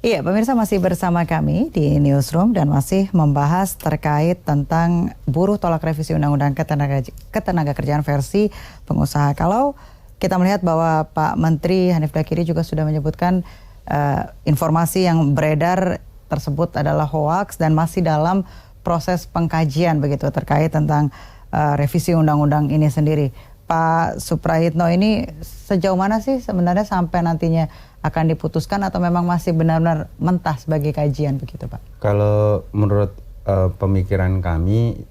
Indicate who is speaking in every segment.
Speaker 1: Iya, pemirsa masih bersama kami di Newsroom dan masih membahas terkait tentang buruh tolak revisi Undang-Undang Ketenagakerjaan versi pengusaha. Kalau kita melihat bahwa Pak Menteri Hanif Dakiri juga sudah menyebutkan informasi yang beredar tersebut adalah hoaks dan masih dalam proses pengkajian begitu terkait tentang revisi undang-undang ini sendiri. Pak Suprayitno, ini sejauh mana sih sebenarnya sampai nantinya akan diputuskan atau memang masih benar-benar mentah sebagai kajian begitu Pak?
Speaker 2: Kalau menurut pemikiran kami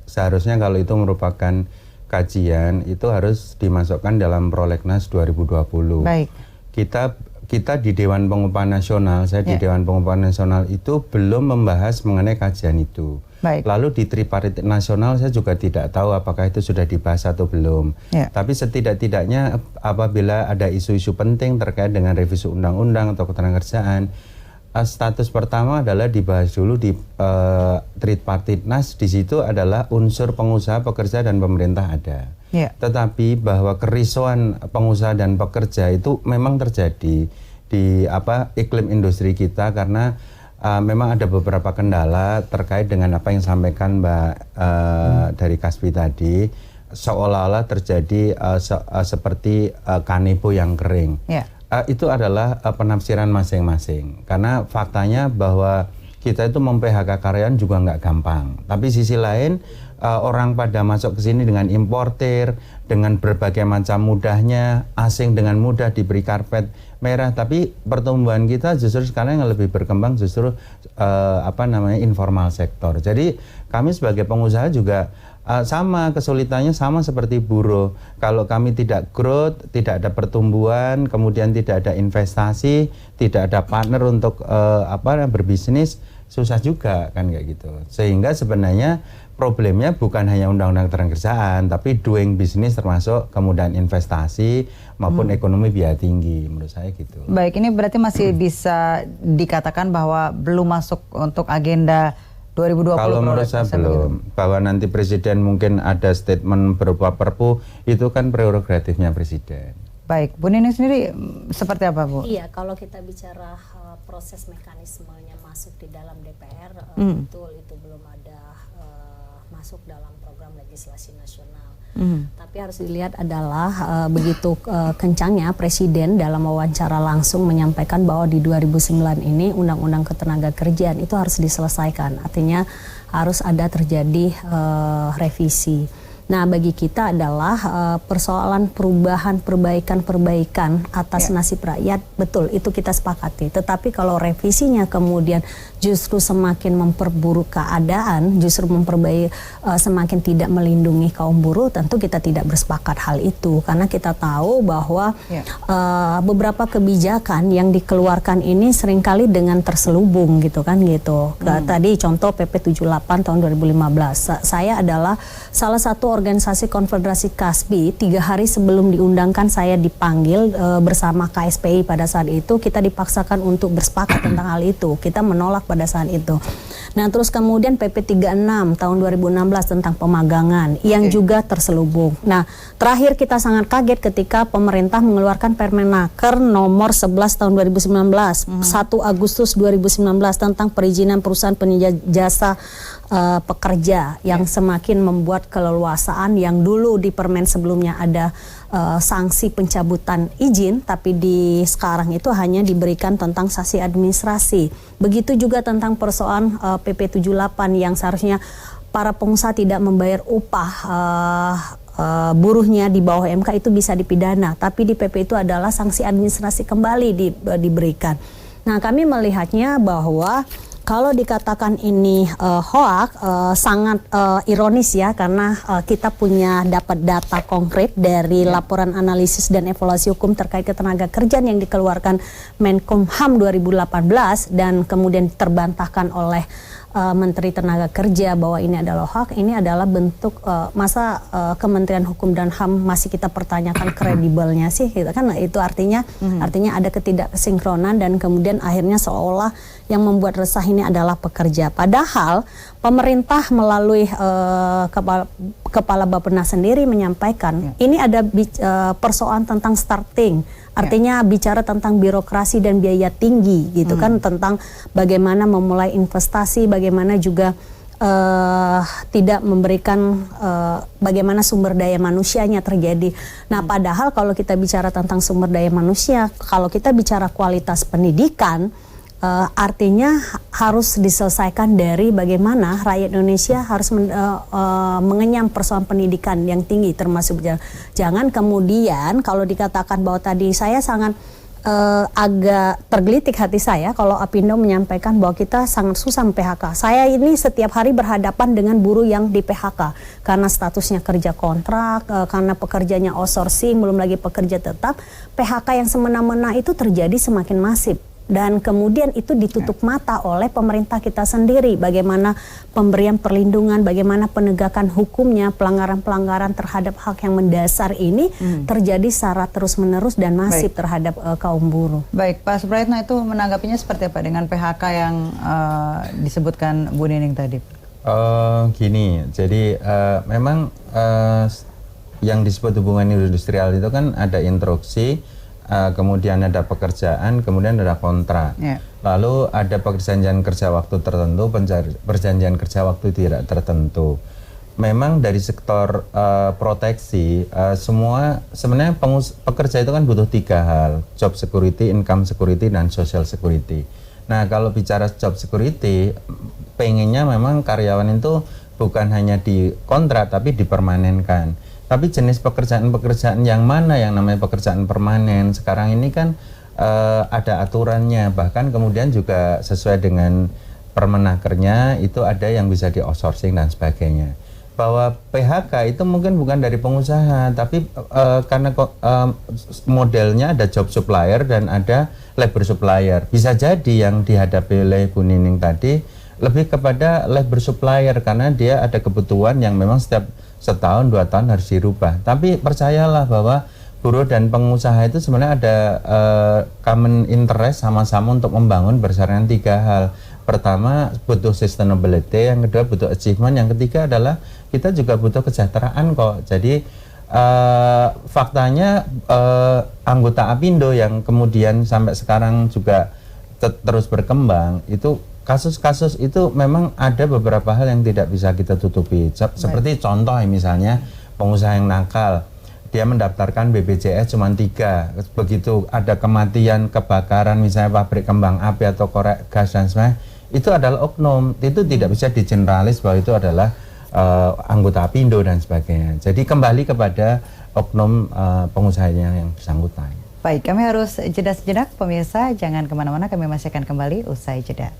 Speaker 2: seharusnya kalau itu merupakan kajian itu harus dimasukkan dalam Prolegnas 2020.
Speaker 1: Baik.
Speaker 2: Kita di Dewan Pengupahan Nasional, di Dewan Pengupahan Nasional itu belum membahas mengenai kajian itu.
Speaker 1: Baik.
Speaker 2: Lalu di Tripartit Nasional saya juga tidak tahu apakah itu sudah dibahas atau belum. Tapi setidak-tidaknya apabila ada isu-isu penting terkait dengan revisi undang-undang atau ketenagakerjaan, status pertama adalah dibahas dulu di Tripartit Nas. Di situ adalah unsur pengusaha, pekerja dan pemerintah ada. Tetapi bahwa kerisauan pengusaha dan pekerja itu memang terjadi di iklim industri kita karena memang ada beberapa kendala terkait dengan apa yang disampaikan Mbak dari Kasbi tadi, seolah-olah terjadi seperti kanebo yang kering. Itu adalah penafsiran masing-masing. Karena faktanya bahwa kita itu mem-PHK karyawan juga nggak gampang. Tapi sisi lain orang pada masuk ke sini dengan importir, dengan berbagai macam mudahnya, asing dengan mudah diberi karpet merah, tapi pertumbuhan kita justru sekarang yang lebih berkembang justru informal sektor. Jadi kami sebagai pengusaha juga sama kesulitannya sama seperti buruh. Kalau kami tidak growth, tidak ada pertumbuhan, kemudian tidak ada investasi, tidak ada partner untuk berbisnis, susah juga kan kayak gitu. Sehingga sebenarnya problemnya bukan hanya undang-undang ketenagakerjaan, tapi doing business termasuk kemudian investasi maupun ekonomi biaya tinggi, menurut saya gitu.
Speaker 1: Baik, ini berarti masih bisa dikatakan bahwa belum masuk untuk agenda 2020.
Speaker 2: Kalau menurut saya belum. Bahwa nanti presiden mungkin ada statement berupa perpu, itu kan prerogatifnya presiden.
Speaker 1: Baik, Bu Nini sendiri seperti apa Bu?
Speaker 3: Iya, kalau kita bicara proses mekanismenya masuk di dalam DPR, betul itu belum ada masuk dalam program legislasi nasional. Tapi harus dilihat adalah begitu kencangnya Presiden dalam wawancara langsung menyampaikan bahwa di 2009 ini Undang-Undang Ketenagakerjaan itu harus diselesaikan. Artinya harus ada terjadi revisi. Nah, bagi kita adalah persoalan perubahan, perbaikan atas nasib rakyat, betul itu kita sepakati. Tetapi kalau revisinya kemudian justru semakin memperburuk keadaan, justru semakin tidak melindungi kaum buruh, tentu kita tidak bersepakat hal itu. Karena kita tahu bahwa beberapa kebijakan yang dikeluarkan ini seringkali dengan terselubung gitu kan gitu. Tadi contoh PP 78 tahun 2015. Saya adalah salah satu organisasi Konfederasi Kasbi. 3 hari sebelum diundangkan saya dipanggil bersama KSPI pada saat itu. Kita dipaksakan untuk bersepakat tentang hal itu. Kita menolak pada saat itu. Nah, terus kemudian PP 36 tahun 2016 tentang pemagangan yang juga terselubung. Nah, terakhir kita sangat kaget ketika pemerintah mengeluarkan Permenaker nomor 11 tahun 2019, 1 Agustus 2019 tentang perizinan perusahaan penyedia jasa pekerja yang semakin membuat keleluasaan yang dulu di Permen sebelumnya ada sanksi pencabutan izin, tapi di sekarang itu hanya diberikan tentang sanksi administrasi. Begitu juga tentang persoalan PP 78 yang seharusnya para pengusaha tidak membayar upah buruhnya di bawah MK itu bisa dipidana, tapi di PP itu adalah sanksi administrasi kembali diberikan. Nah, kami melihatnya bahwa kalau dikatakan ini hoak, sangat ironis ya, karena kita punya dapat data konkret dari laporan analisis dan evaluasi hukum terkait ketenagakerjaan yang dikeluarkan Menkumham 2018 dan kemudian terbantahkan oleh Menteri Tenaga Kerja bahwa ini adalah hoak. Ini adalah bentuk masa Kementerian Hukum dan HAM masih kita pertanyakan kredibelnya sih, gitu kan? Nah, itu artinya ada ketidaksinkronan dan kemudian akhirnya seolah yang membuat resah ini adalah pekerja. Padahal pemerintah melalui Kepala Bappenas sendiri menyampaikan ini ada persoalan tentang starting, artinya bicara tentang birokrasi dan biaya tinggi gitu kan, tentang bagaimana memulai investasi, bagaimana juga tidak memberikan bagaimana sumber daya manusianya terjadi. Nah, padahal kalau kita bicara tentang sumber daya manusia, kalau kita bicara kualitas pendidikan, artinya harus diselesaikan dari bagaimana rakyat Indonesia harus mengenyam persoalan pendidikan yang tinggi, termasuk jangan kemudian kalau dikatakan bahwa tadi saya sangat agak tergelitik hati saya kalau Apindo menyampaikan bahwa kita sangat susah PHK. Saya ini setiap hari berhadapan dengan buruh yang di PHK karena statusnya kerja kontrak, karena pekerjanya outsourcing, belum lagi pekerja tetap. PHK yang semena-mena itu terjadi semakin masif. Dan kemudian itu ditutup mata oleh pemerintah kita sendiri. Bagaimana pemberian perlindungan, bagaimana penegakan hukumnya, pelanggaran-pelanggaran terhadap hak yang mendasar ini terjadi secara terus-menerus dan masif terhadap kaum buruh.
Speaker 1: Baik, Pak Suprayitno itu menanggapinya seperti apa dengan PHK yang disebutkan Bu Nining tadi?
Speaker 2: Gini, jadi memang yang disebut hubungan industrial itu kan ada instruksi, kemudian ada pekerjaan, kemudian ada kontrak. Lalu ada perjanjian kerja waktu tertentu, perjanjian kerja waktu tidak tertentu. Memang dari sektor proteksi, semua sebenarnya pekerja itu kan butuh 3 hal: job security, income security, dan social security. Nah, kalau bicara job security, pengennya memang karyawan itu bukan hanya di kontrak tapi dipermanenkan. Tapi jenis pekerjaan-pekerjaan yang mana yang namanya pekerjaan permanen sekarang ini kan ada aturannya, bahkan kemudian juga sesuai dengan Permenakernya itu ada yang bisa di outsourcing dan sebagainya. Bahwa PHK itu mungkin bukan dari pengusaha, tapi karena modelnya ada job supplier dan ada labor supplier. Bisa jadi yang dihadapi oleh Bu Nining tadi lebih kepada labor supplier karena dia ada kebutuhan yang memang setiap setahun 2 tahun harus dirubah. Tapi percayalah bahwa buruh dan pengusaha itu sebenarnya ada common interest sama-sama untuk membangun berdasarkan 3 hal. Pertama butuh sustainability, yang kedua butuh achievement, yang ketiga adalah kita juga butuh kesejahteraan kok. Jadi faktanya anggota Apindo yang kemudian sampai sekarang juga terus berkembang itu kasus-kasus itu memang ada beberapa hal yang tidak bisa kita tutupi. Seperti contoh misalnya pengusaha yang nakal, dia mendaftarkan BPJS cuma 3. Begitu ada kematian, kebakaran misalnya pabrik kembang api atau korek gas dan sebagainya, itu adalah oknum. Itu tidak bisa digeneralis bahwa itu adalah anggota Apindo dan sebagainya. Jadi kembali kepada oknum pengusahanya yang bersangkutan.
Speaker 1: Baik, kami harus jeda sejenak pemirsa, jangan kemana-mana, kami masih akan kembali usai jeda.